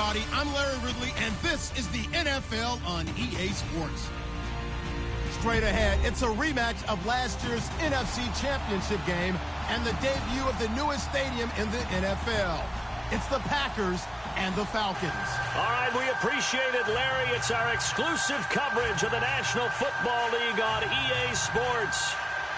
everybody. I'm Larry Ridley, and this is the NFL on EA Sports. Straight ahead, it's a rematch of last year's NFC Championship game and the debut of the newest stadium in the NFL. It's the Packers and the Falcons. All right, we appreciate it, Larry. It's our exclusive coverage of the National Football League on EA Sports.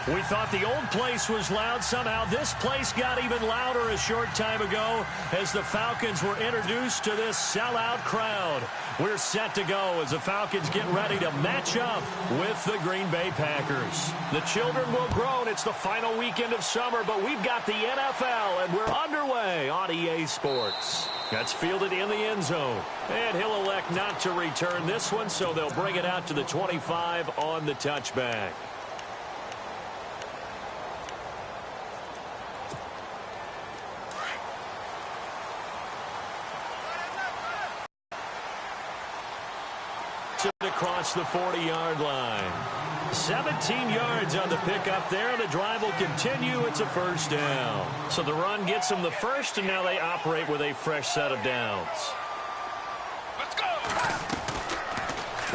We thought the old place was loud. Somehow this place got even louder a short time ago as the Falcons were introduced to this sellout crowd. We're set to go as the Falcons get ready to match up with the Green Bay Packers. The children will groan. It's the final weekend of summer, but we've got the NFL, and we're underway on EA Sports. That's fielded in the end zone. And he'll elect not to return this one, so they'll bring it out to the 25 on the touchback. Across the 40-yard line. 17 yards on the pickup there, and the drive will continue. It's a first down. So the run gets them the first, and now they operate with a fresh set of downs. Let's go!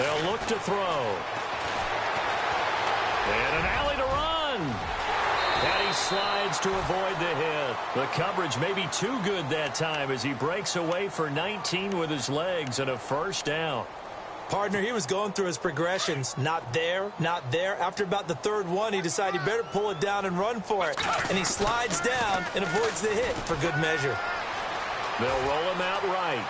They'll look to throw. And an alley to run. And he slides to avoid the hit. The coverage may be too good that time as he breaks away for 19 with his legs and a first down. Partner, he was going through his progressions. Not there, not there. After about the third one, he decided he better pull it down and run for it. And he slides down and avoids the hit for good measure. They'll roll him out right.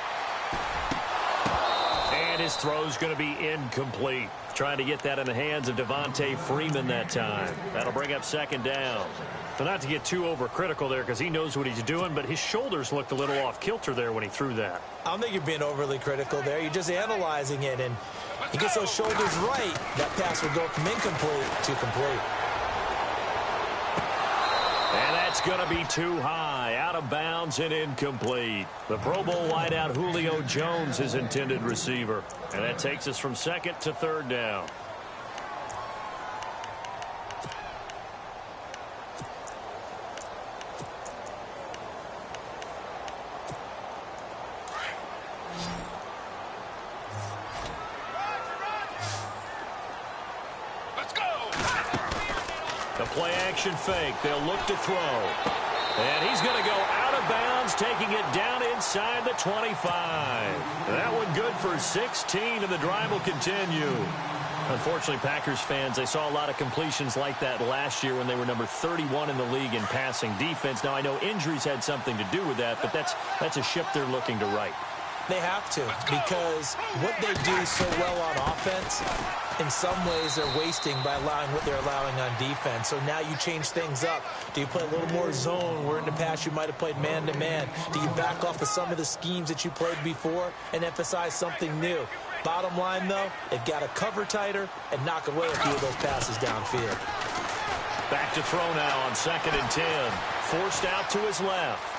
And his throw's going to be incomplete. Trying to get that in the hands of Devontae Freeman that time. That'll bring up second down. So not to get too overcritical there because he knows what he's doing, but his shoulders looked a little off kilter there when he threw that. I don't think you're being overly critical there. You're just analyzing it, and he gets those shoulders right. That pass would go from incomplete to complete. And that's going to be too high, out of bounds and incomplete. The Pro Bowl wideout Julio Jones is intended receiver. And that takes us from second to third down. Play-action fake. They'll look to throw. And he's going to go out of bounds, taking it down inside the 25. That one good for 16, and the drive will continue. Unfortunately, Packers fans, they saw a lot of completions like that last year when they were number 31 in the league in passing defense. Now, I know injuries had something to do with that, but that's a ship they're looking to right. They have to, because what they do so well on offense, in some ways they're wasting by allowing what they're allowing on defense. So now you change things up. Do you play a little more zone where in the past you might have played man-to-man? Do you back off of some of the schemes that you played before and emphasize something new? Bottom line, though, they've got to cover tighter and knock away a few of those passes downfield. Back to throw now on 2nd and 10. Forced out to his left.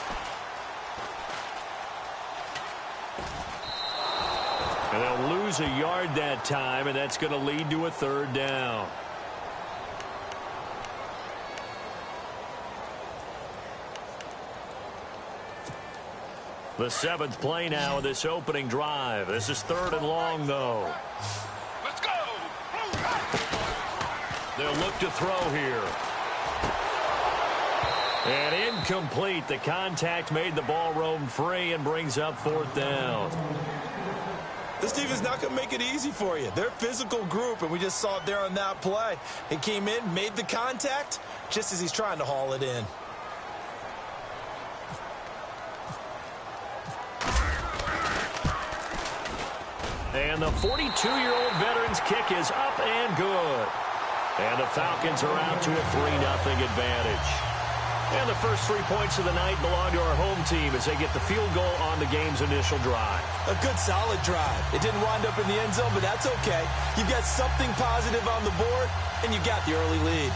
And they'll lose a yard that time, and that's going to lead to a third down. The 7th play now of this opening drive. This is 3rd and long, though. Let's go! They'll look to throw here. And incomplete. The contact made the ball roam free and brings up 4th down. This team is not going to make it easy for you. They're a physical group, and we just saw it there on that play. He came in, made the contact, just as he's trying to haul it in. And the 42-year-old veteran's kick is up and good. And the Falcons are out to a 3-0 advantage. And the first 3 points of the night belong to our home team as they get the field goal on the game's initial drive. A good, solid drive. It didn't wind up in the end zone, but that's okay. You've got something positive on the board, and you got the early lead.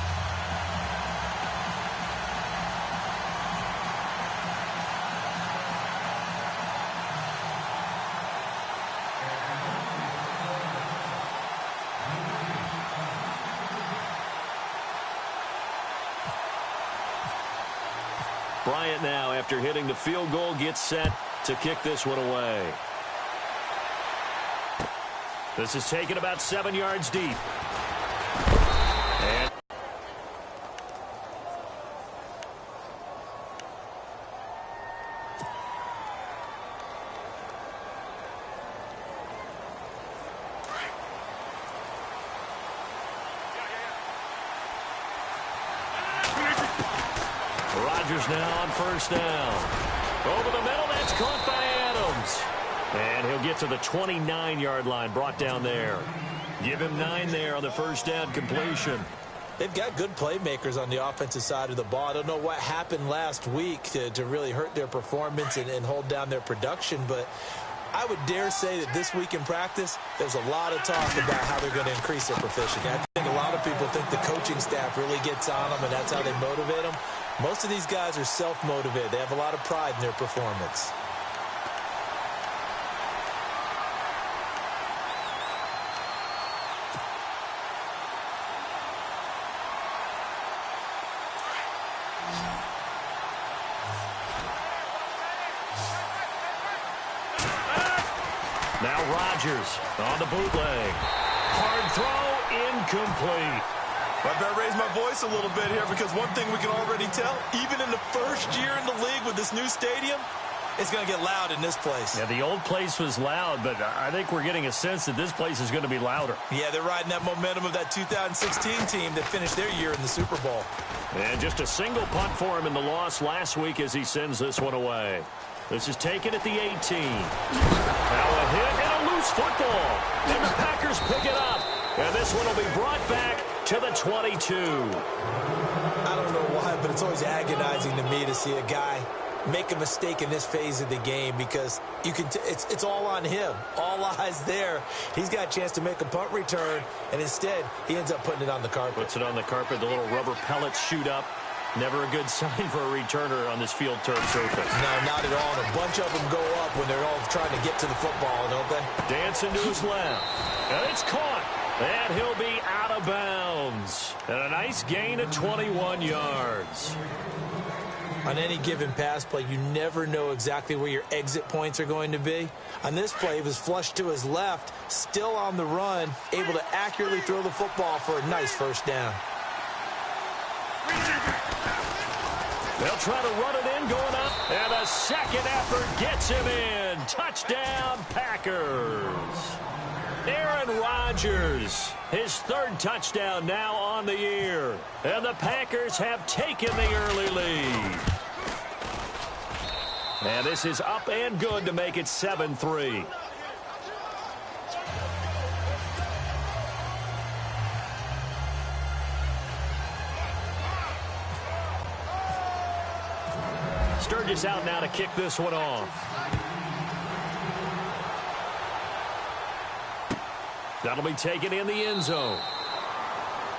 Bryant now, after hitting the field goal, gets set to kick this one away. This is taken about 7 yards deep. And Rodgers now on first down. Over the middle, that's caught by Adams. And he'll get to the 29-yard line, brought down there. Give him 9 there on the first down completion. They've got good playmakers on the offensive side of the ball. I don't know what happened last week to really hurt their performance and hold down their production, but I would dare say that this week in practice, there's a lot of talk about how they're going to increase their proficiency. I think a lot of people think the coaching staff really gets on them, and that's how they motivate them. Most of these guys are self-motivated. They have a lot of pride in their performance. Now Rodgers on the bootleg. Hard throw, incomplete. I better raise my voice a little bit here because one thing we can already tell, even in the first year in the league with this new stadium, it's going to get loud in this place. Yeah, the old place was loud, but I think we're getting a sense that this place is going to be louder. Yeah, they're riding that momentum of that 2016 team that finished their year in the Super Bowl. And just a single punt for him in the loss last week as he sends this one away. This is taken at the 18. Now a hit and a loose football. And the Packers pick it up. And this one will be brought back to the 22. I don't know why, but it's always agonizing to me to see a guy make a mistake in this phase of the game because you can it's all on him. All eyes there. He's got a chance to make a punt return, and instead he ends up putting it on the carpet. Puts it on the carpet. The little rubber pellets shoot up. Never a good sign for a returner on this field turf surface. No, not at all. And a bunch of them go up when they're all trying to get to the football, don't they? Dancing to his left. And it's caught. And he'll be out of bounds. And a nice gain of 21 yards. On any given pass play, you never know exactly where your exit points are going to be. On this play, he was flushed to his left, still on the run, able to accurately throw the football for a nice first down. They'll try to run it in, going up, and a second effort gets him in. Touchdown, Packers. Aaron Rodgers, his third touchdown now on the year. And the Packers have taken the early lead. And this is up and good to make it 7-3. Sturgis out now to kick this one off. That'll be taken in the end zone.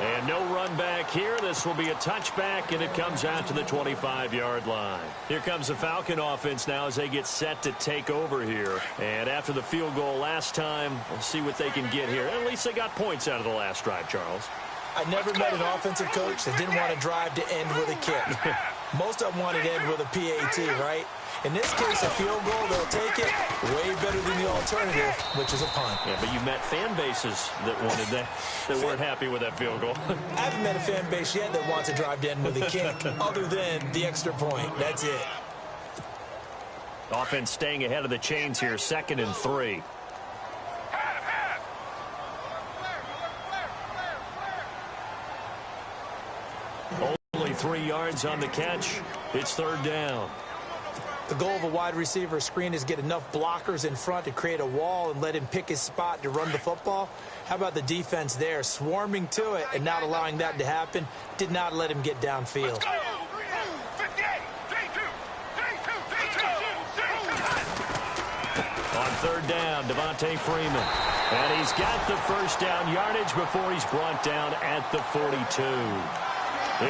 And no run back here. This will be a touchback, and it comes out to the 25-yard line. Here comes the Falcon offense now as they get set to take over here. And after the field goal last time, we'll see what they can get here. At least they got points out of the last drive, Charles. I never met an offensive coach that didn't want to drive to end with a kick. Most of them wanted to end with a PAT, right? In this case, a field goal, they'll take it way better than the alternative, which is a punt. Yeah, but you met fan bases that wanted that, that weren't happy with that field goal. I haven't met a fan base yet that wants to drive to end with a kick, other than the extra point. That's it. Offense staying ahead of the chains here, 2nd and 3. Only 3 yards on the catch. It's 3rd down. The goal of a wide receiver screen is get enough blockers in front to create a wall and let him pick his spot to run the football. How about the defense there, swarming to it and not allowing that to happen? Did not let him get downfield. On 3rd down, Devontae Freeman. And he's got the first down yardage before he's brought down at the 42.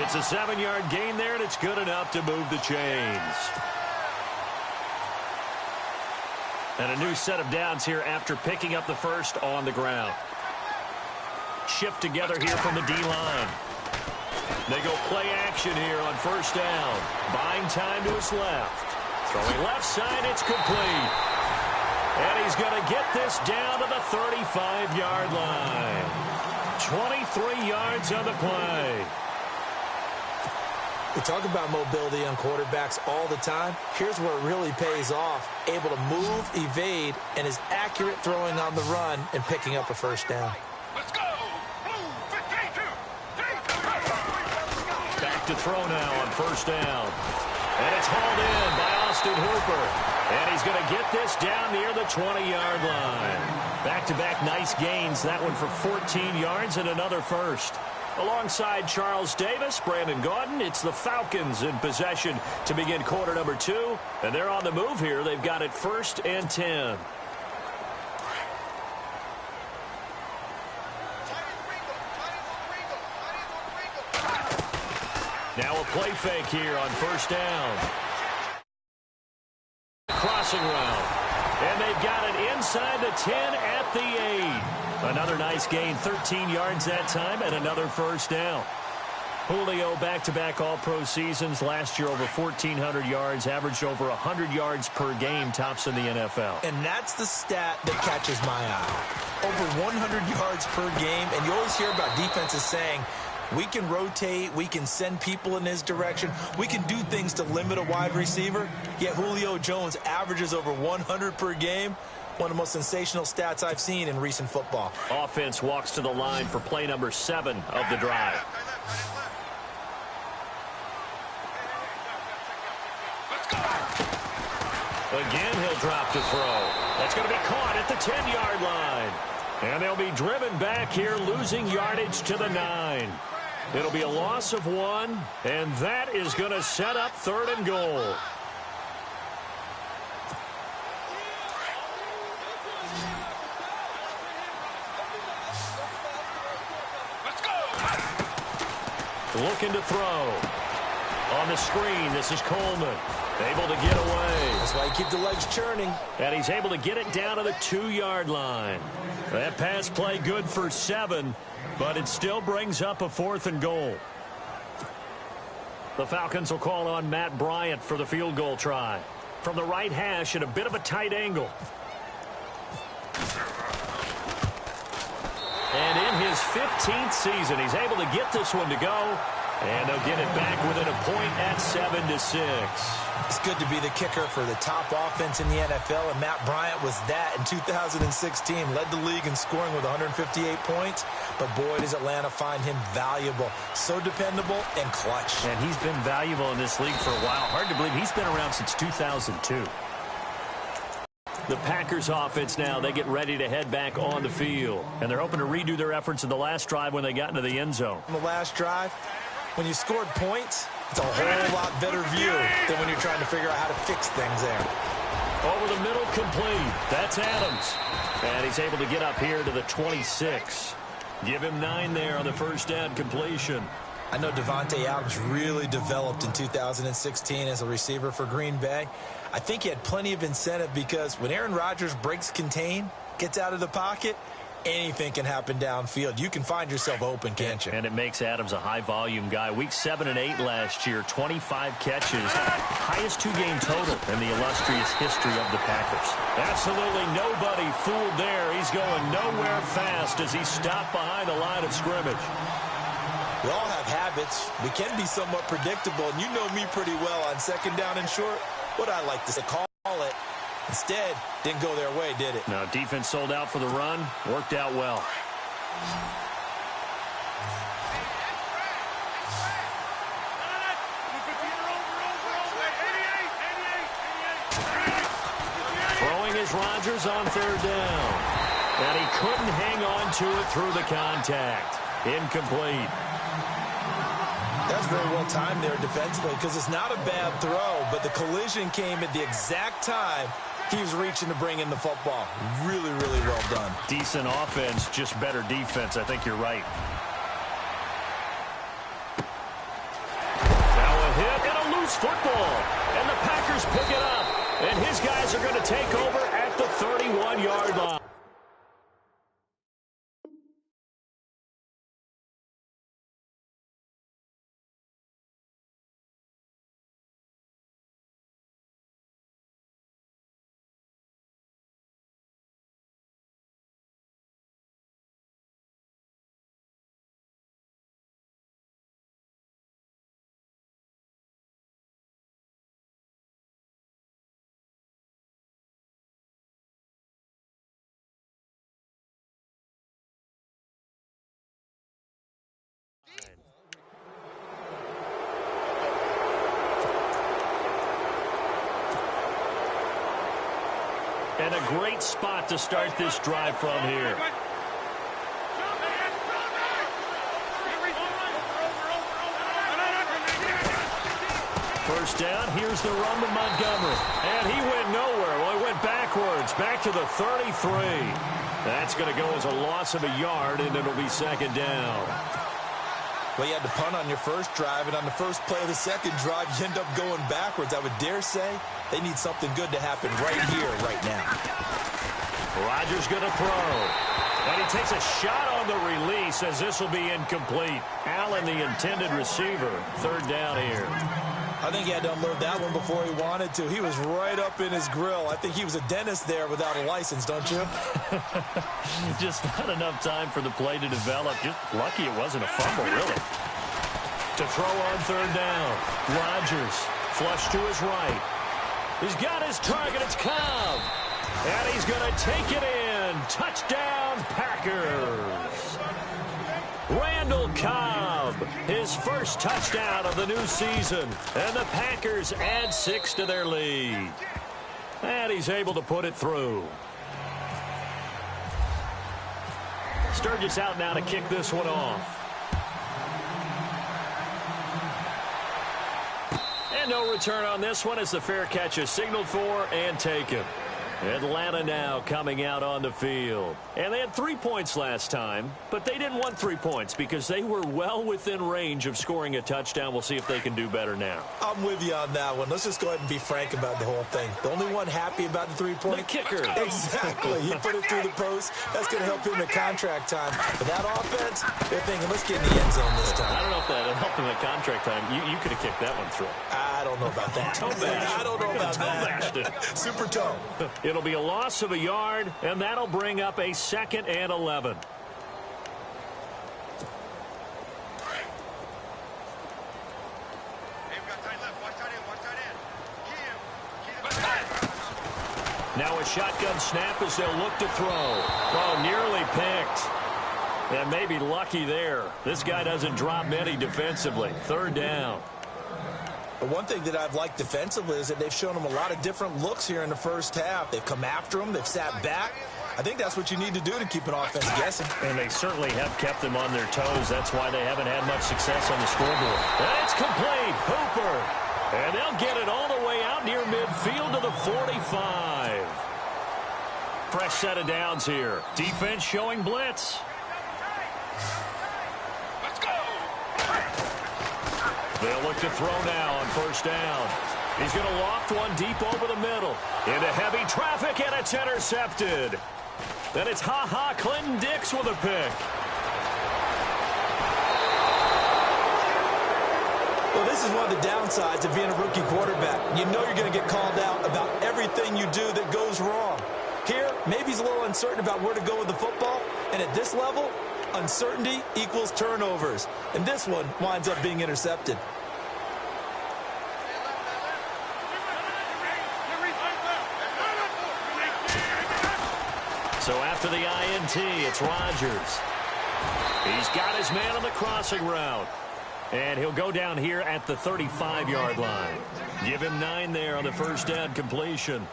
It's a 7-yard gain there, and it's good enough to move the chains. And a new set of downs here after picking up the first on the ground. Shift together here from the D-line. They go play action here on 1st down. Buying time to his left. Throwing left side, it's complete. And he's going to get this down to the 35-yard line. 23 yards on the play. We talk about mobility on quarterbacks all the time. Here's where it really pays off. Able to move, evade, and is accurate throwing on the run and picking up a first down. Let's go! Back to throw now on first down. And it's hauled in by Austin Hooper. And he's going to get this down near the 20-yard line. Back-to-back nice gains. That one for 14 yards and another first. Alongside Charles Davis, Brandon Gaudin, it's the Falcons in possession to begin quarter number 2. And they're on the move here. They've got it 1st and 10. Now a play fake here on first down. Crossing route. And they've got it inside the 10 at the 8. Another nice gain, 13 yards that time, and another first down. Julio back-to-back all-pro seasons. Last year over 1,400 yards, averaged over 100 yards per game, tops in the NFL. And that's the stat that catches my eye. Over 100 yards per game, and you always hear about defenses saying, we can rotate, we can send people in his direction, we can do things to limit a wide receiver, yet Julio Jones averages over 100 per game. One of the most sensational stats I've seen in recent football. Offense walks to the line for play number 7 of the drive. Again, he'll drop to throw. That's going to be caught at the 10-yard line. And they'll be driven back here, losing yardage to the 9. It'll be a loss of 1, and that is going to set up 3rd and goal. Looking to throw. On the screen, this is Coleman. Able to get away. That's why you keep the legs churning. And he's able to get it down to the 2-yard line. That pass play good for 7, but it still brings up a 4th and goal. The Falcons will call on Matt Bryant for the field goal try. From the right hash at a bit of a tight angle. And in his 15th season, he's able to get this one to go. And they'll get it back within a point at 7-6. It's good to be the kicker for the top offense in the NFL, and Matt Bryant was that in 2016. Led the league in scoring with 158 points, but boy, does Atlanta find him valuable. So dependable and clutch. And he's been valuable in this league for a while. Hard to believe he's been around since 2002. The Packers offense now, they get ready to head back on the field. And they're hoping to redo their efforts in the last drive when they got into the end zone. In the last drive, when you scored points, it's a whole lot better view than when you're trying to figure out how to fix things there. Over the middle, complete. That's Adams. And he's able to get up here to the 26. Give him 9 there on the first down completion. I know Devontae Adams really developed in 2016 as a receiver for Green Bay. I think he had plenty of incentive because when Aaron Rodgers breaks contain, gets out of the pocket, anything can happen downfield. You can find yourself open, can't you? And it makes Adams a high-volume guy. Week 7 and 8 last year, 25 catches. Highest 2-game total in the illustrious history of the Packers. Absolutely nobody fooled there. He's going nowhere fast as he stopped behind the line of scrimmage. We all have habits. We can be somewhat predictable, and you know me pretty well on second down and short. What I like to call it. Instead, didn't go their way, did it? No, defense sold out for the run. Worked out well. Throwing is Rodgers on 3rd down. And he couldn't hang on to it through the contact. Incomplete. That's very well timed there defensively because it's not a bad throw, but the collision came at the exact time he was reaching to bring in the football. Really, really well done. Decent offense, just better defense. I think you're right. Now a hit and a loose football. And the Packers pick it up. And his guys are going to take over at the 31-yard line. And a great spot to start this drive from here. First down, here's the run to Montgomery. And he went nowhere. Well, he went backwards, back to the 33. That's going to go as a loss of a yard, and it'll be second down. Well, you had to punt on your first drive, and on the first play of the second drive, you end up going backwards. I would dare say they need something good to happen right here, right now. Rodgers going to throw. And he takes a shot on the release as this will be incomplete. Allen, the intended receiver. Third down here. I think he had to unload that one before he wanted to. He was right up in his grill. I think he was a dentist there without a license, don't you? Just not enough time for the play to develop. Just lucky it wasn't a fumble, really. To throw on third down. Rodgers, flush to his right. He's got his target. It's Cobb. And he's going to take it in. Touchdown, Packers. Randall Cobb, his first touchdown of the new season. And the Packers add 6 to their lead. And he's able to put it through. Sturgis out now to kick this one off. And no return on this one as the fair catch is signaled for and taken. Atlanta now coming out on the field. And they had 3 points last time, but they didn't want 3 points because they were well within range of scoring a touchdown. We'll see if they can do better now. I'm with you on that one. Let's just go ahead and be frank about the whole thing. The only one happy about the 3-point? The kicker. Exactly. He put it through the post. That's going to help him at contract time. But that offense, they're thinking, let's get in the end zone this time. I don't know if that helped him at contract time. You could have kicked that one through. I don't know about that. I don't know about that. Super toe. It'll be a loss of a yard, and that'll bring up a 2nd and 11. Now a shotgun snap as they'll look to throw. Oh, nearly picked. And maybe lucky there. This guy doesn't drop many defensively. Third down. But one thing that I've liked defensively is that they've shown them a lot of different looks here in the first half. They've come after them. They've sat back. I think that's what you need to do to keep an offense guessing. And they certainly have kept them on their toes. That's why they haven't had much success on the scoreboard. And it's complete. Hooper. And they'll get it all the way out near midfield to the 45. Fresh set of downs here. Defense showing blitz. They'll look to throw now on first down. He's going to loft one deep over the middle. Into heavy traffic, and it's intercepted. Then it's Clinton Dix with a pick. Well, this is one of the downsides of being a rookie quarterback. You know you're going to get called out about everything you do that goes wrong. Here, maybe he's a little uncertain about where to go with the football. And at this level, uncertainty equals turnovers. And this one winds up being intercepted. So after the INT, it's Rodgers. He's got his man on the crossing route. And he'll go down here at the 35-yard line. Give him 9 there on the first down completion.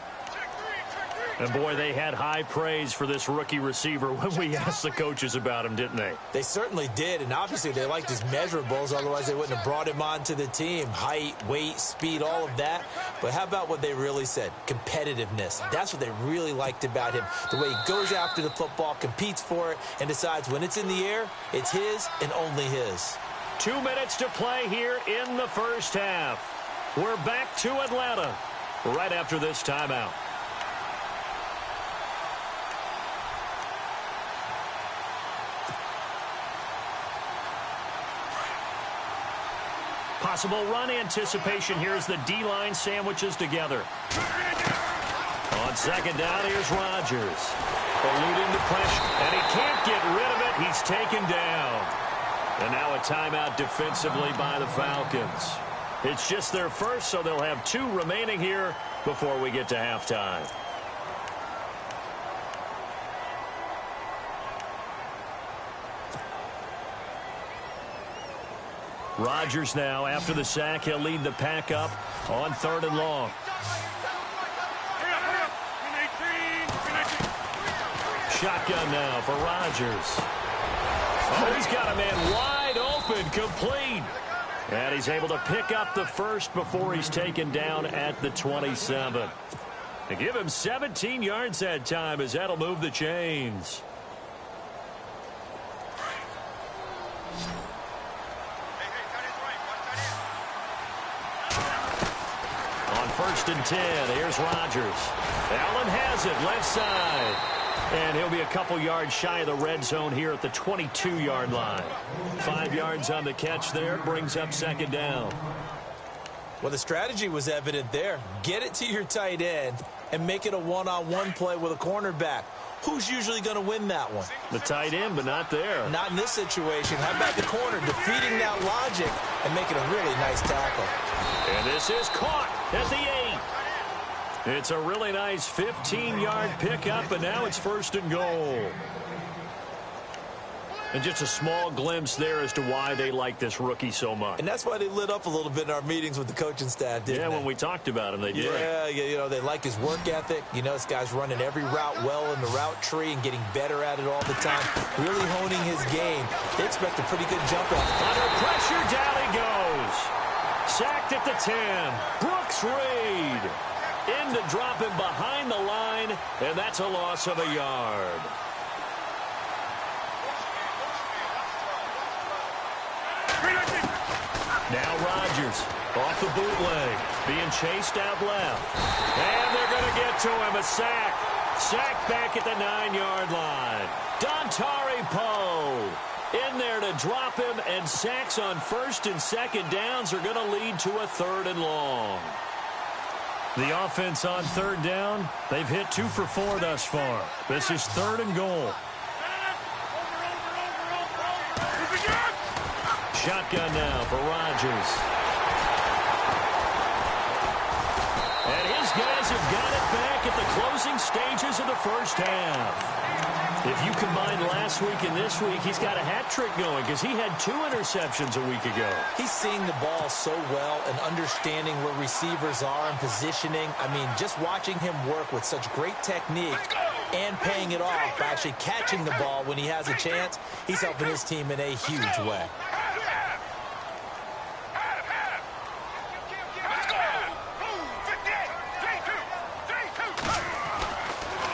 And, boy, they had high praise for this rookie receiver when we asked the coaches about him, didn't they? They certainly did, and obviously they liked his measurables. Otherwise, they wouldn't have brought him onto the team. Height, weight, speed, all of that. But how about what they really said? Competitiveness. That's what they really liked about him. The way he goes after the football, competes for it, and decides when it's in the air, it's his and only his. 2 minutes to play here in the first half. We're back to Atlanta right after this timeout. Possible run anticipation here as the D-line sandwiches together. On second down, here's Rodgers. Alluding to pressure, and he can't get rid of it. He's taken down. And now a timeout defensively by the Falcons. It's just their first, so they'll have 2 remaining here before we get to halftime. Rodgers now, after the sack, he'll lead the pack up on 3rd and long. Shotgun now for Rodgers. Oh, he's got a man wide open, complete. And he's able to pick up the first before he's taken down at the 27. They give him 17 yards that time as that'll move the chains. On 1st and 10, here's Rodgers. Allen has it, left side. And he'll be a couple yards shy of the red zone here at the 22-yard line. 5 yards on the catch there, brings up 2nd down. Well, the strategy was evident there. Get it to your tight end and make it a one-on-one play with a cornerback. Who's usually going to win that one? The tight end, but not there. Not in this situation. How about the corner defeating that logic and making a really nice tackle? And this is caught at the 8. It's a really nice 15-yard pickup, and now it's 1st and goal. And just a small glimpse there as to why they like this rookie so much. And that's why they lit up a little bit in our meetings with the coaching staff, didn't they? Yeah, when we talked about him, they did. Yeah, you know, they like his work ethic. You know, this guy's running every route well in the route tree and getting better at it all the time, really honing his game. They expect a pretty good jump off. Under pressure, down he goes. Sacked at the 10. Brooks Reed in to drop him behind the line, and that's a loss of a yard. Now Rodgers off the bootleg, being chased out left. And they're going to get to him, a sack. Sack back at the 9-yard line. Dontari Poe in there to drop him, and sacks on 1st and 2nd downs are going to lead to a 3rd and long. The offense on 3rd down, they've hit 2 for 4 thus far. This is 3rd and goal. Shotgun now for Rodgers. And his guys have got it back at the closing stages of the 1st half. If you combine last week and this week, he's got a hat trick going because he had 2 interceptions a week ago. He's seeing the ball so well and understanding where receivers are and positioning. I mean, just watching him work with such great technique and paying it off by actually catching the ball when he has a chance, he's helping his team in a huge way.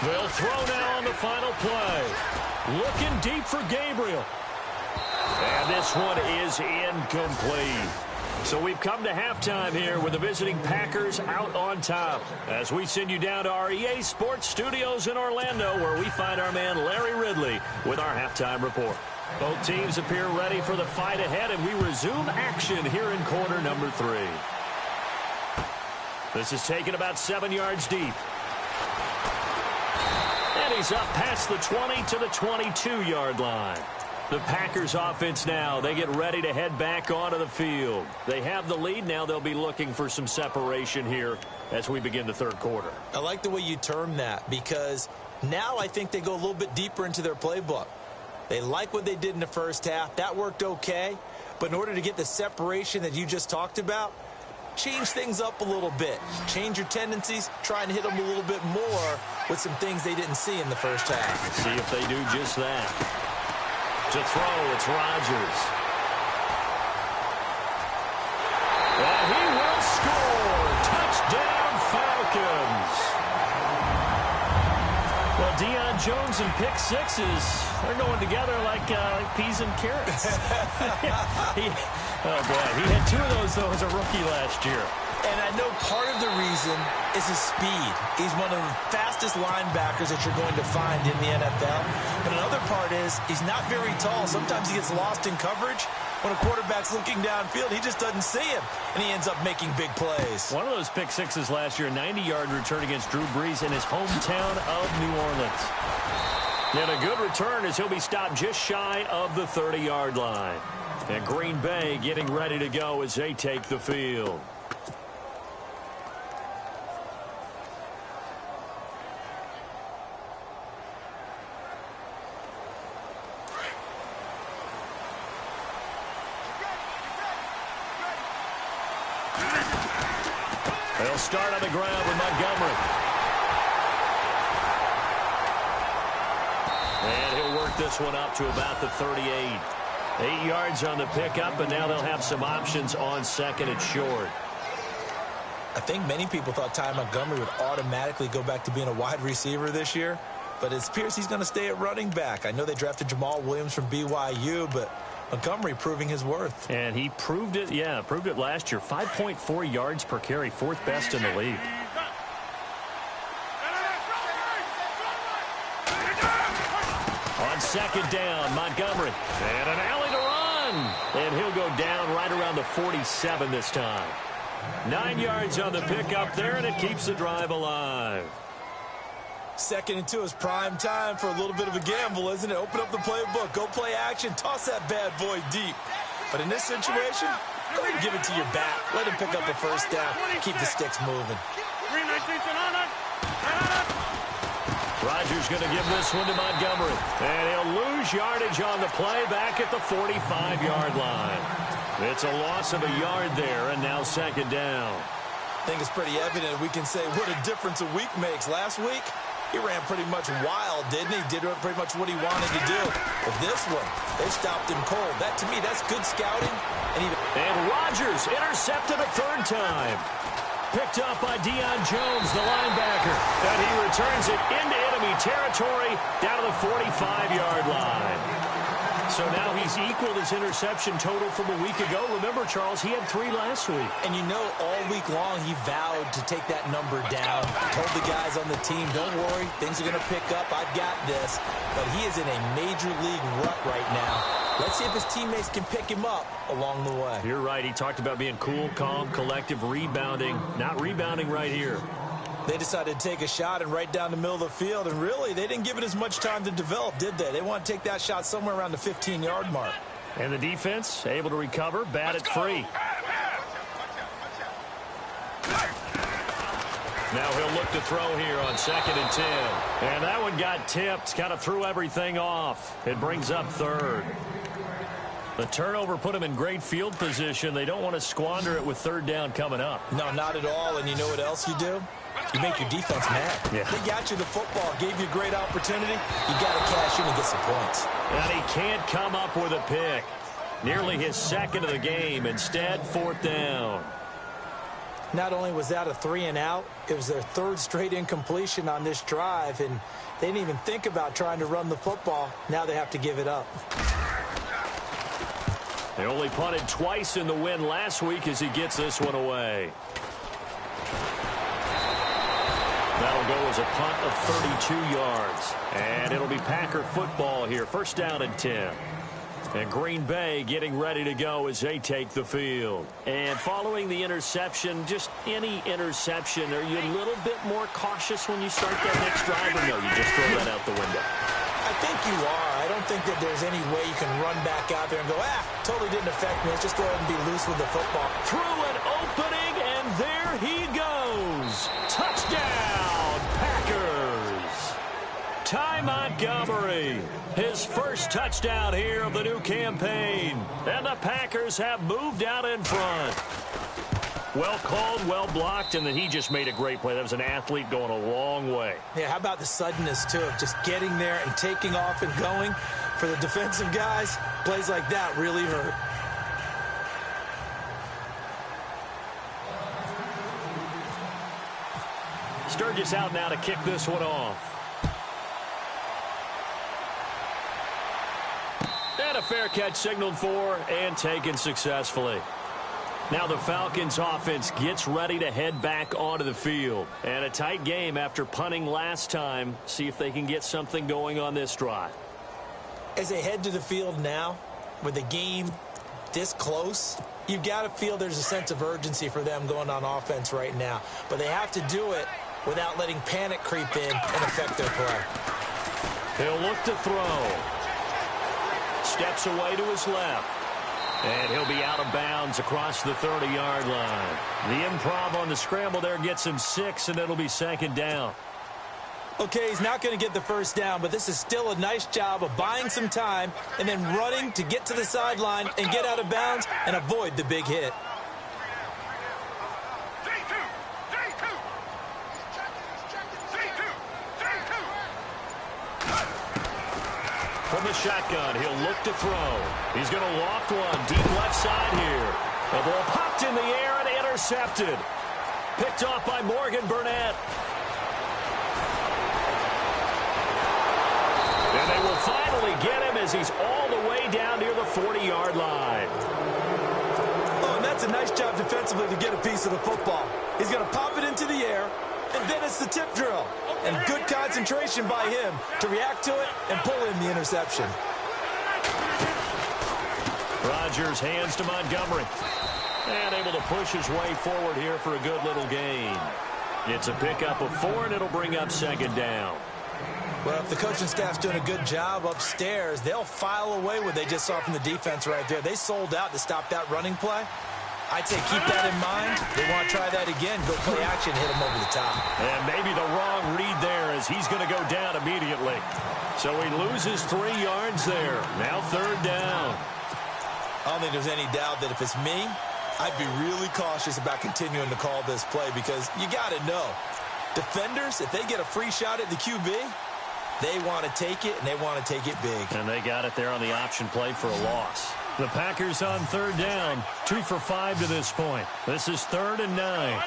They'll throw now on the final play. Looking deep for Gabriel. And this one is incomplete. So we've come to halftime here with the visiting Packers out on top. As we send you down to our EA Sports Studios in Orlando, where we find our man Larry Ridley with our halftime report. Both teams appear ready for the fight ahead, and we resume action here in quarter number 3. This is taken about 7 yards deep. And he's up past the 20 to the 22-yard line. The Packers offense now, they get ready to head back onto the field. They have the lead. Now they'll be looking for some separation here as we begin the 3rd quarter. I like the way you term that because now I think they go a little bit deeper into their playbook. They like what they did in the 1st half. That worked okay. But in order to get the separation that you just talked about, change things up a little bit. Change your tendencies, try and hit them a little bit more with some things they didn't see in the 1st half. Let's see if they do just that. To throw, it's Rodgers. And he will score. Touchdown, Falcons. Well, Deion Jones and pick sixes, they're going together like peas and carrots. Oh, boy. He had 2 of those, though, as a rookie last year. And I know part of the reason is his speed. He's one of the fastest linebackers that you're going to find in the NFL. But another part is he's not very tall. Sometimes he gets lost in coverage. When a quarterback's looking downfield, he just doesn't see him, and he ends up making big plays. One of those pick sixes last year, 90-yard return against Drew Brees in his hometown of New Orleans. And a good return as he'll be stopped just shy of the 30-yard line. And Green Bay getting ready to go as they take the field. They'll start on the ground with Montgomery. this one up to about the 38. 8 yards on the pickup, and now they'll have some options on second and short. I think many people thought Ty Montgomery would automatically go back to being a wide receiver this year, but it appears he's going to stay at running back. I know they drafted Jamal Williams from BYU, but Montgomery proving his worth. And he proved it, proved it last year. 5.4 yards per carry, 4th best in the league. On second down, Montgomery. And an alley to run. And he'll go down right around the 47 this time. 9 yards on the pickup there, and it keeps the drive alive. 2nd and 2 is prime time for a little bit of a gamble, isn't it? Open up the playbook, go play action, toss that bad boy deep. But in this situation, go ahead and give it to your back. Let him pick up a first down. Keep the sticks moving. Rodgers going to give this one to Montgomery. And he'll lose yardage on the play back at the 45-yard line. It's a loss of a yard there, and now second down. I think it's pretty evident we can say what a difference a week makes. Last week, he ran pretty much wild, didn't he? Did pretty much what he wanted to do. But this one, they stopped him cold. That, to me, that's good scouting. And Rodgers intercepted a 3rd time. Picked up by Deion Jones, the linebacker. And he returns it into enemy territory down to the 45-yard line. So now he's equaled his interception total from a week ago. Remember, Charles, he had 3 last week. And you know, all week long, he vowed to take that number down. Told the guys on the team, don't worry, things are going to pick up. I've got this. But he is in a major league rut right now. Let's see if his teammates can pick him up along the way. You're right. He talked about being cool, calm, collective, rebounding. Not rebounding right here. They decided to take a shot and right down the middle of the field, and really, they didn't give it as much time to develop, did they? They want to take that shot somewhere around the 15-yard mark. And the defense able to recover, bat it free. Now he'll look to throw here on 2nd and 10. And that one got tipped, kind of threw everything off. It brings up 3rd. The turnover put him in great field position. They don't want to squander it with 3rd down coming up. No, not at all. And you know what else you do? You make your defense mad. Yeah. They got you the football, gave you a great opportunity. You got to cash in and get some points. And he can't come up with a pick. Nearly his 2nd of the game. Instead, 4th down. Not only was that a 3-and-out, it was their 3rd straight incompletion on this drive, and they didn't even think about trying to run the football. Now they have to give it up. They only punted twice in the win last week as he gets this one away. That'll go as a punt of 32 yards. And it'll be Packer football here. 1st down and 10. And Green Bay getting ready to go as they take the field. And following the interception, just any interception, are you a little bit more cautious when you start that next drive, or no, you just throw that out the window? I think you are. I don't think that there's any way you can run back out there and go, totally didn't affect me. Let's just go ahead and be loose with the football. Through an opening, and there he goes. Touchdown, Packers. Ty Montgomery, his first touchdown here of the new campaign. And the Packers have moved out in front. Well called, well blocked, and then he just made a great play. That was an athlete going a long way. Yeah, how about the suddenness, too, of just getting there and taking off and going? For the defensive guys, plays like that really hurt. Sturgis out now to kick this one off. And a fair catch signaled for and taken successfully. Now the Falcons offense gets ready to head back onto the field. And a tight game after punting last time. See if they can get something going on this drive. As they head to the field now, with the game this close, you've got to feel there's a sense of urgency for them going on offense right now. But they have to do it without letting panic creep in and affect their play. He'll look to throw. Steps away to his left. And he'll be out of bounds across the 30-yard line. The improv on the scramble there gets him 6, and it'll be 2nd down. Okay, he's not going to get the first down, but this is still a nice job of buying some time and then running to get to the sideline and get out of bounds and avoid the big hit. From the shotgun. He'll look to throw. He's going to loft one deep left side here. The ball popped in the air and intercepted. Picked off by Morgan Burnett. And they will finally get him as he's all the way down near the 40-yard line. Oh, and that's a nice job defensively to get a piece of the football. He's going to pop it into the air, and then it's the tip drill. And good concentration by him to react to it and pull in the interception. Rodgers hands to Montgomery. And able to push his way forward here for a good little gain. It's a pickup of 4, and it'll bring up second down. Well, if the coaching staff's doing a good job upstairs, they'll file away what they just saw from the defense right there. They sold out to stop that running play. I'd say keep that in mind. They want to try that again. Go play action, hit him over the top. And maybe the wrong read there as he's going to go down immediately. So he loses 3 yards there. Now third down. I don't think there's any doubt that if it's me, I'd be really cautious about continuing to call this play because you got to know, defenders, if they get a free shot at the QB, they want to take it, and they want to take it big. And they got it there on the option play for a loss. The Packers on third down, 2 for 5 to this point. This is 3rd and 9.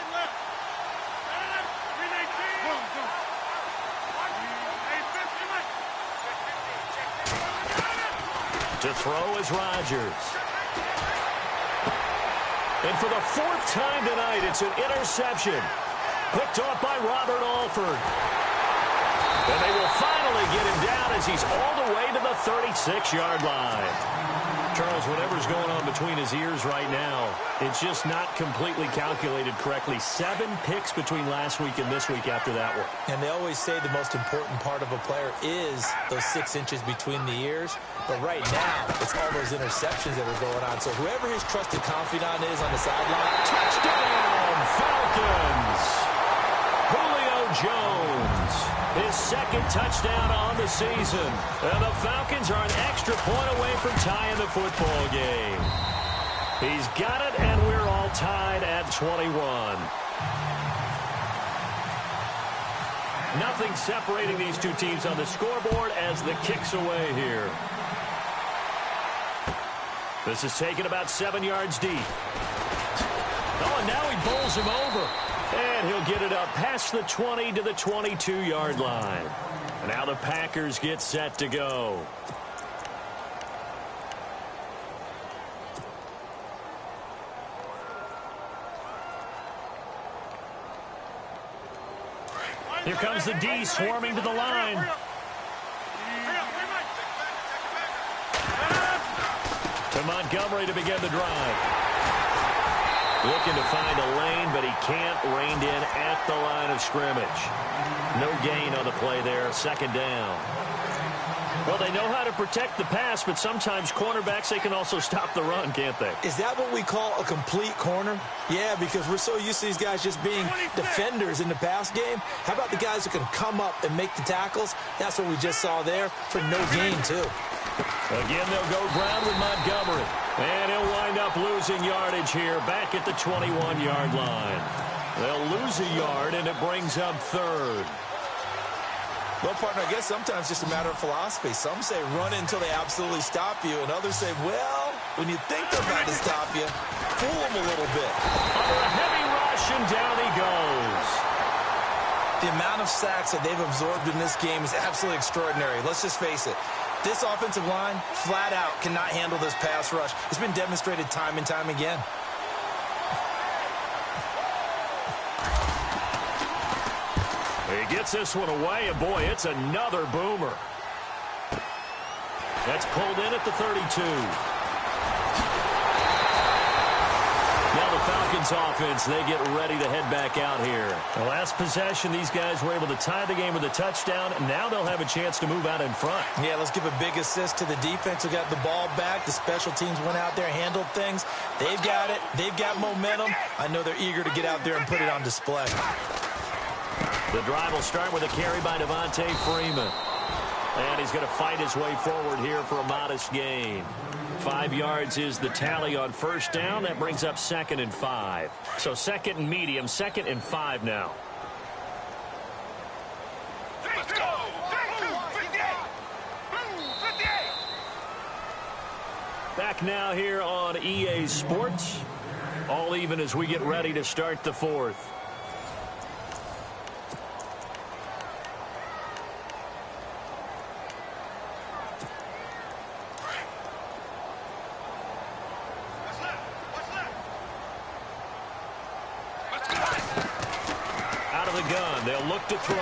To throw is Rodgers. And for the 4th time tonight, it's an interception. Picked off by Robert Alford. And they will finally get him down as he's all the way to the 36-yard line. Charles, whatever's going on between his ears right now, it's just not completely calculated correctly. 7 picks between last week and this week after that one. And they always say the most important part of a player is those 6 inches between the ears. But right now, it's all those interceptions that are going on. So whoever his trusted confidant is on the sideline. Touchdown, Falcons! Julio Jones, his 2nd touchdown on the season. And the Falcons are an extra point away from tying the football game. He's got it, and we're all tied at 21. Nothing separating these two teams on the scoreboard as the kick's away here. This is taken about 7 yards deep. Oh, and now he bowls him over. And he'll get it up past the 20 to the 22-yard line. Now the Packers get set to go. Here comes the D swarming to the line. To Montgomery to begin the drive. Looking to find a lane, but he can't. Reined in at the line of scrimmage. No gain on the play there. 2nd down. Well, they know how to protect the pass, but sometimes cornerbacks, they can also stop the run, can't they? Is that what we call a complete corner? Yeah, because we're so used to these guys just being defenders in the pass game. How about the guys who can come up and make the tackles? That's what we just saw there for no gain, too. Again, they'll go ground with Montgomery. And he'll wind up losing yardage here back at the 21-yard line. They'll lose a yard, and it brings up 3rd. Well, partner, I guess sometimes it's just a matter of philosophy. Some say run until they absolutely stop you, and others say, well, when you think they're about to stop you, fool them a little bit. Under a heavy rush, and down he goes. The amount of sacks that they've absorbed in this game is absolutely extraordinary. Let's just face it. This offensive line, flat out, cannot handle this pass rush. It's been demonstrated time and time again. He gets this one away, and boy, it's another boomer. That's pulled in at the 32. Now the Falcons offense, they get ready to head back out here. The last possession, these guys were able to tie the game with a touchdown, and now they'll have a chance to move out in front. Yeah, let's give a big assist to the defense who got the ball back. The special teams went out there, handled things. They've got it. They've got momentum. I know they're eager to get out there and put it on display. The drive will start with a carry by Devontae Freeman. And he's going to fight his way forward here for a modest gain. 5 yards is the tally on 1st down. That brings up 2nd and 5. So 2nd and medium, 2nd and 5 now. Back now here on EA Sports. All even as we get ready to start the fourth. Out of the gun, they'll look to throw.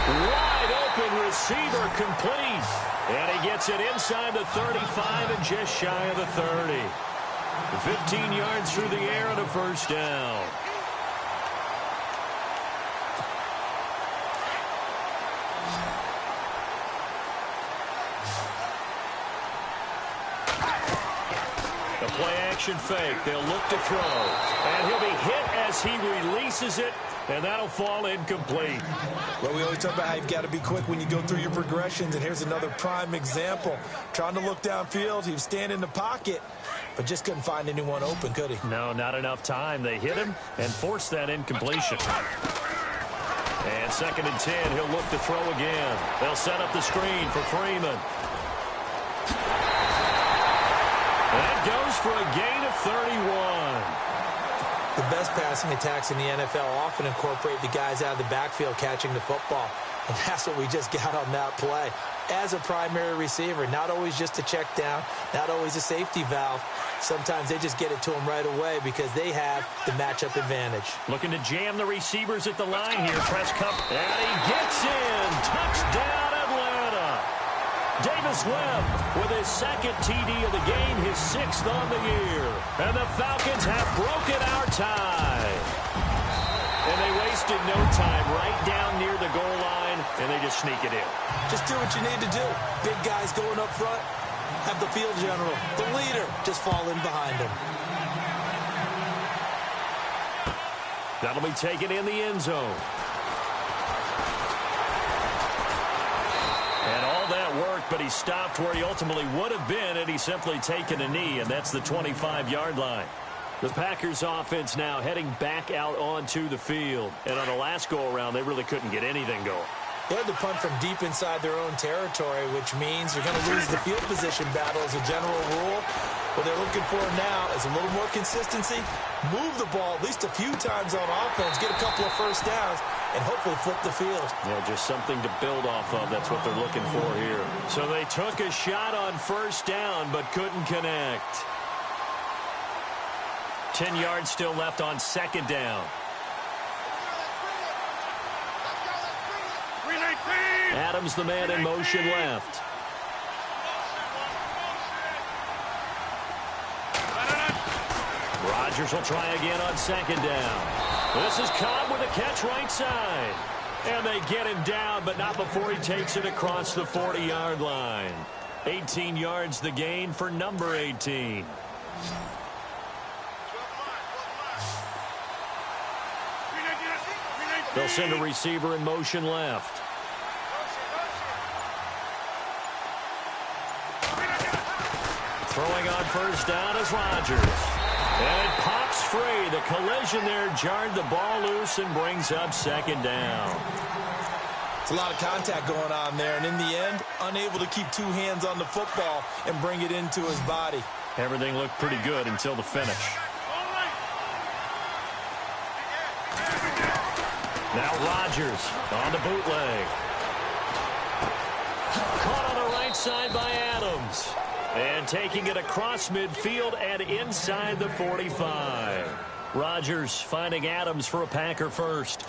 Wide open receiver complete. And he gets it inside the 35 and just shy of the 30. 15 yards through the air and a first down. The play action fake. They'll look to throw. And he'll be hit as he releases it. And that'll fall incomplete. Well, we always talk about how you've got to be quick when you go through your progressions, and here's another prime example. Trying to look downfield, he was standing in the pocket, but just couldn't find anyone open, could he? No, not enough time. They hit him and forced that incompletion. And 2nd and 10, he'll look to throw again. They'll set up the screen for Freeman. That goes for a gain of 31. The best passing attacks in the NFL often incorporate the guys out of the backfield catching the football. And that's what we just got on that play. As a primary receiver, not always just a check down, not always a safety valve. Sometimes they just get it to him right away because they have the matchup advantage. Looking to jam the receivers at the line here. Prescott. And he gets in. Touchdown, Atlanta. Davis Webb with his 2nd TD of the game, his 6th on the year. And the Falcons have broken our tie. And they wasted no time right down near the goal line, and they just sneak it in. Just do what you need to do. Big guys going up front. Have the field general, the leader, just fall in behind him. That'll be taken in the end zone. And all that worked, but he stopped where he ultimately would have been had he simply taken a knee, and that's the 25-yard line. The Packers offense now heading back out onto the field. And on the last go-around, they really couldn't get anything going. They had to punt from deep inside their own territory, which means you're going to lose the field position battle as a general rule. What they're looking for now is a little more consistency, move the ball at least a few times on offense, get a couple of first downs, and hopefully flip the field. Yeah, just something to build off of. That's what they're looking for here. So they took a shot on first down, but couldn't connect. 10 yards still left on 2nd down. Adams, the man in motion left. Rodgers will try again on 2nd down. This is Cobb with a catch right side. And they get him down, but not before he takes it across the 40-yard line. 18 yards the gain for number 18. They'll send a receiver in motion left. Throwing on first down is Rodgers. And it pops free. The collision there jarred the ball loose and brings up 2nd down. It's a lot of contact going on there, and in the end, unable to keep two hands on the football and bring it into his body. Everything looked pretty good until the finish. Now Rodgers on the bootleg. Caught on the right side by Adams. And taking it across midfield and inside the 45. Rodgers finding Adams for a Packer first.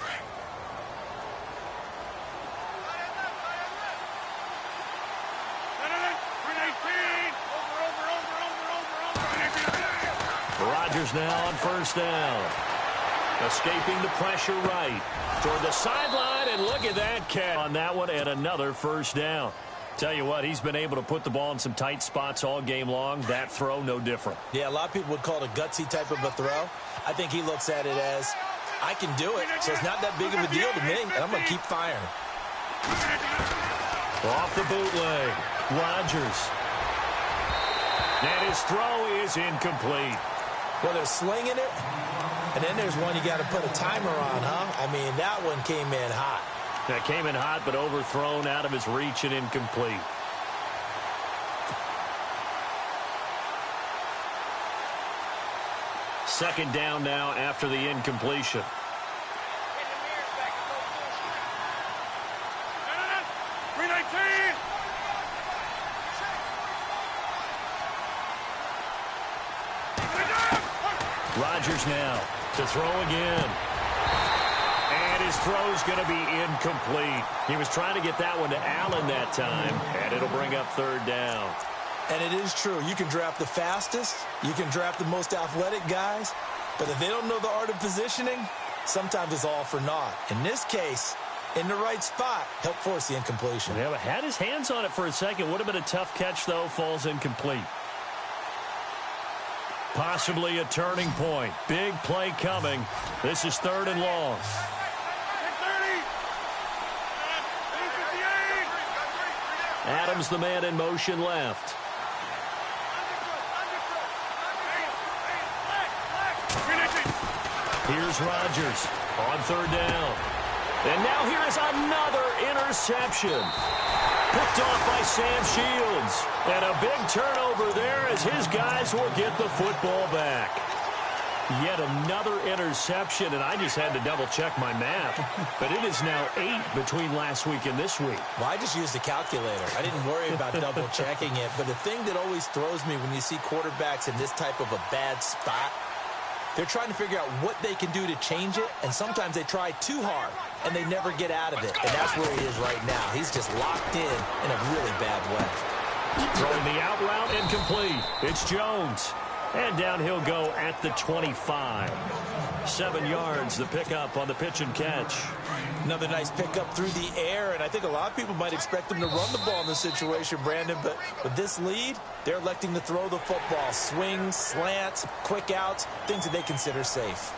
Rodgers now on first down. Escaping the pressure right toward the sideline, and look at that catch on that one, and another first down. Tell you what, he's been able to put the ball in some tight spots all game long. That throw, no different. Yeah, a lot of people would call it a gutsy type of a throw. I think he looks at it as, I can do it, so it's not that big of a deal to me, and I'm going to keep firing. Off the bootleg, Rodgers. And his throw is incomplete. Well, they're slinging it, and then there's one you got to put a timer on, huh? I mean, that one came in hot. That came in hot, but overthrown out of his reach and incomplete. Second down now after the incompletion. Rodgers now to throw again. And his throw's going to be incomplete. He was trying to get that one to Allen that time, and it'll bring up third down. And it is true. You can draft the fastest. You can draft the most athletic guys. But if they don't know the art of positioning, sometimes it's all for naught. In this case, in the right spot, help force the incompletion. Yeah, but had his hands on it for a second. Would have been a tough catch, though. Falls incomplete. Possibly a turning point. Big play coming. This is third and long. Adams, the man in motion left. Here's Rodgers on third down. And now here is another interception. Picked off by Sam Shields. And a big turnover there as his guys will get the football back. Yet another interception, and I just had to double-check my math. But it is now 8 between last week and this week. Well, I just used a calculator. I didn't worry about double-checking it. But the thing that always throws me when you see quarterbacks in this type of a bad spot, they're trying to figure out what they can do to change it, and sometimes they try too hard, and they never get out of it. And that's where he is right now. He's just locked in a really bad way. Throwing the out route incomplete. It's Jones. And down he'll go at the 25. 7 yards, the pickup on the pitch and catch. Another nice pickup through the air, and I think a lot of people might expect them to run the ball in this situation, Brandon, but with this lead, they're electing to throw the football. Swings, slants, quick outs, things that they consider safe.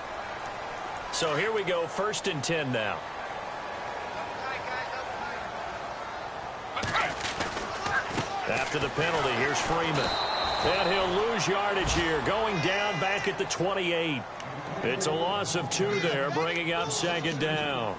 So here we go, 1st and 10 now. After the penalty, here's Freeman. And he'll lose yardage here, going down back at the 28. It's a loss of 2 there, bringing up 2nd down.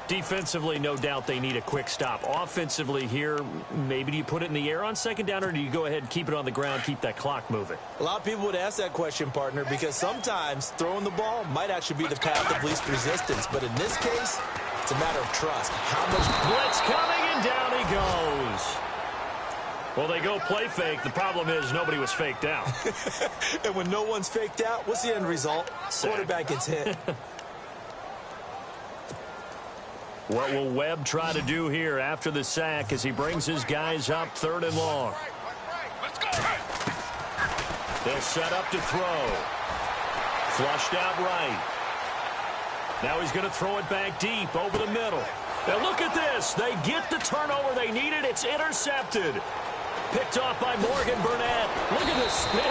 Defensively, no doubt they need a quick stop. Offensively here, maybe do you put it in the air on 2nd down, or do you go ahead and keep it on the ground, keep that clock moving? A lot of people would ask that question, partner, because sometimes throwing the ball might actually be the path of least resistance. But in this case, it's a matter of trust. How much blitz coming, and down he goes. Well, they go play fake. The problem is nobody was faked out. And when no one's faked out, what's the end result? Quarterback gets hit. What will Webb try to do here after the sack as he brings his guys up 3rd and long? They'll set up to throw. Flushed out right. Now he's going to throw it back deep over the middle. Now look at this. They get the turnover they needed. It's intercepted. Picked off by Morgan Burnett. Look at the spin.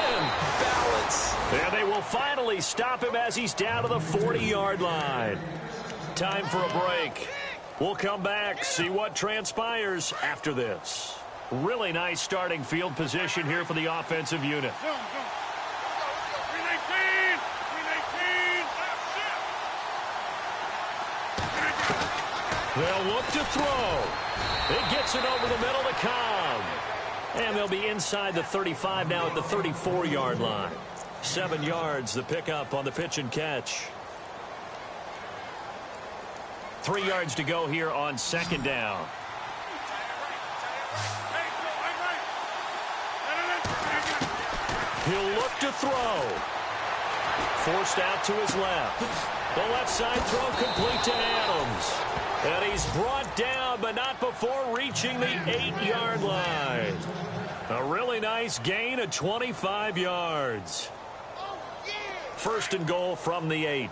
Balance. And they will finally stop him as he's down to the 40-yard line. Time for a break. We'll come back, see what transpires after this. Really nice starting field position here for the offensive unit. They'll look to throw. It gets it over the middle to Cobb. And they'll be inside the 35 now at the 34-yard line. 7 yards, the pickup on the pitch and catch. 3 yards to go here on 2nd down. He'll look to throw. Forced out to his left. The left side throw complete to Adams. And he's brought down, but not before reaching the 8-yard line. A really nice gain of 25 yards. 1st and goal from the 8.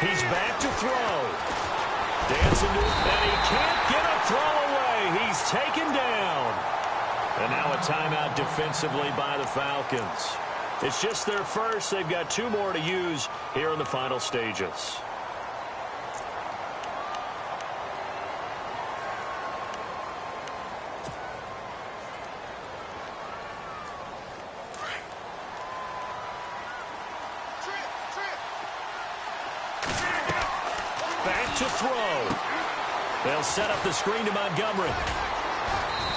He's back to throw. Dancing to it, and he can't get a throw away. He's taken down. And now a timeout defensively by the Falcons. It's just their first. They've got 2 more to use here in the final stages. Back to throw. They'll set up the screen to Montgomery.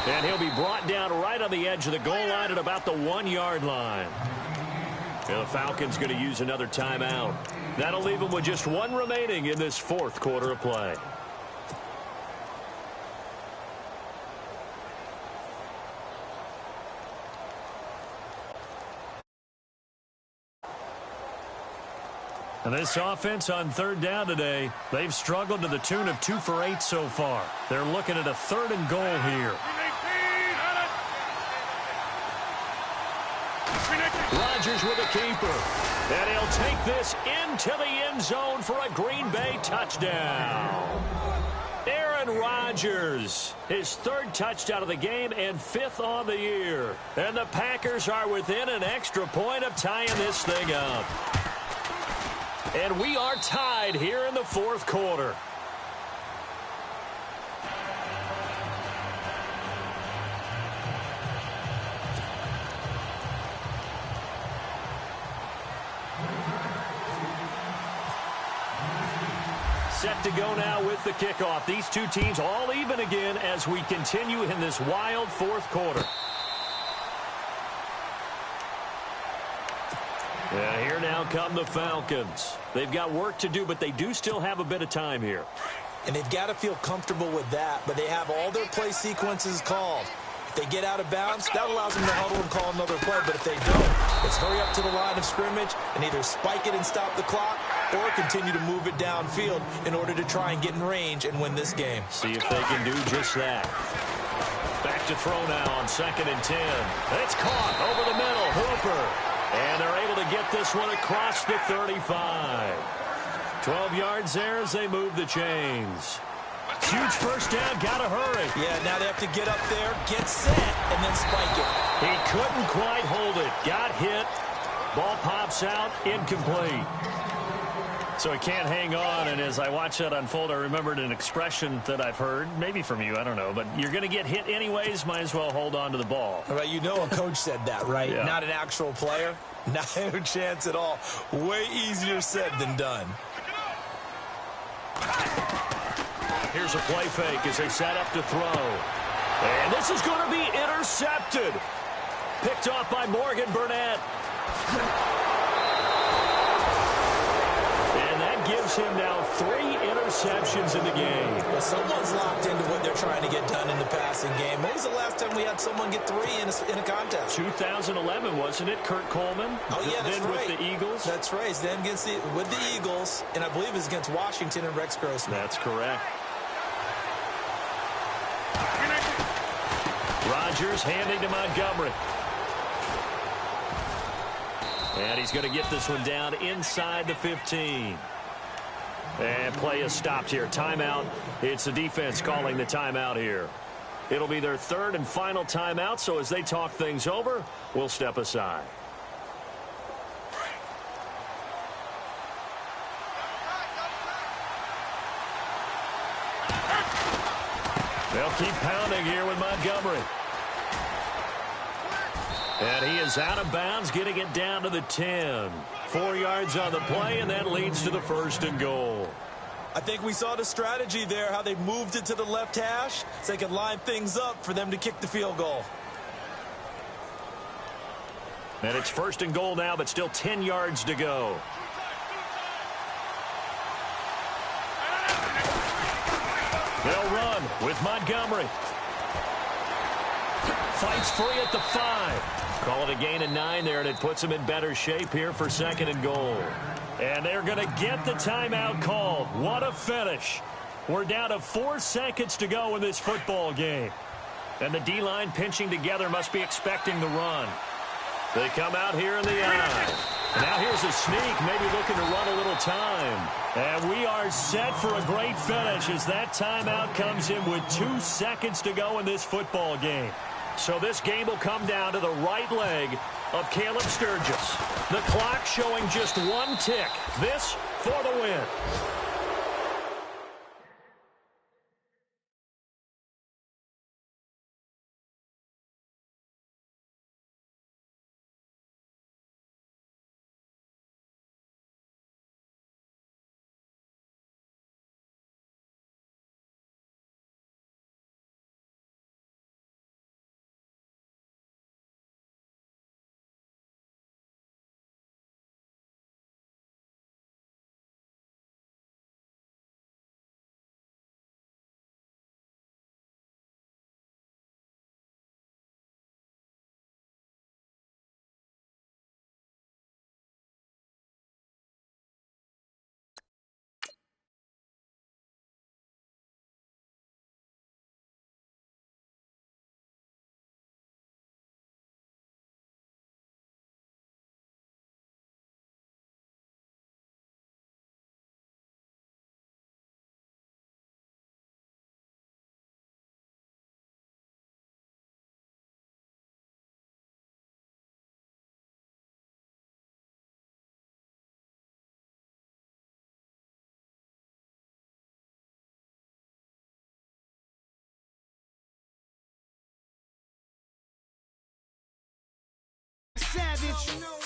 And he'll be brought down right on the edge of the goal line at about the 1-yard line. And the Falcons going to use another timeout. That'll leave them with just one remaining in this fourth quarter of play. And this offense on third down today, they've struggled to the tune of 2 for 8 so far. They're looking at a 3rd and goal here. Rodgers with a keeper. And he'll take this into the end zone for a Green Bay touchdown. Aaron Rodgers, his 3rd touchdown of the game and 5th on the year. And the Packers are within an extra point of tying this thing up. And we are tied here in the fourth quarter. Set to go now with the kickoff. These two teams all even again as we continue in this wild fourth quarter. Yeah, here now come the Falcons. They've got work to do, but they do still have a bit of time here. And they've got to feel comfortable with that, but they have all their play sequences called. If they get out of bounds, that allows them to huddle and call another play, but if they don't, it's hurry up to the line of scrimmage and either spike it and stop the clock or continue to move it downfield in order to try and get in range and win this game. See if they can do just that. Back to throw now on 2nd and 10. It's caught over the middle. Hooper. And they're able to get this one across the 35. 12 yards there as they move the chains. Huge first down, gotta hurry. Yeah, now they have to get up there, get set, and then spike it. He couldn't quite hold it. Got hit. Ball pops out, incomplete. So he can't hang on, and as I watched that unfold, I remembered an expression that I've heard, maybe from you, I don't know, but you're going to get hit anyways, might as well hold on to the ball. All right, you know a coach said that, right? Yeah. Not an actual player. Not a chance at all. Way easier said than done. Here's a play fake as they set up to throw. And this is going to be intercepted. Picked off by Morgan Burnett. And that gives him now 3 interceptions in the game. Well, someone's locked into what they're trying to get done in the passing game. When was the last time we had someone get 3 in a contest? 2011, wasn't it? Kurt Coleman? Oh, yeah, that's then right. with the Eagles? That's right. Then with the Eagles, and I believe it was against Washington and Rex Grossman. That's correct. Rodgers handing to Montgomery. And he's going to get this one down inside the 15. And play is stopped here. Timeout. It's the defense calling the timeout here. It'll be their 3rd and final timeout, so as they talk things over, we'll step aside. They'll keep pounding here with Montgomery. And he is out of bounds, getting it down to the 10. 4 yards on the play, and that leads to the 1st and goal. I think we saw the strategy there, how they moved it to the left hash so they could line things up for them to kick the field goal. And it's 1st and goal now, but still 10 yards to go. They'll run with Montgomery. Fights free at the 5. Call it a gain of 9 there, and it puts them in better shape here for 2nd and goal. And they're going to get the timeout called. What a finish. We're down to 4 seconds to go in this football game. And the D-line pinching together must be expecting the run. They come out here in the eye. Now here's a sneak, maybe looking to run a little time. And we are set for a great finish as that timeout comes in with 2 seconds to go in this football game. So this game will come down to the right leg of Caleb Sturgis. The clock showing just 1 tick. This for the win. Savage.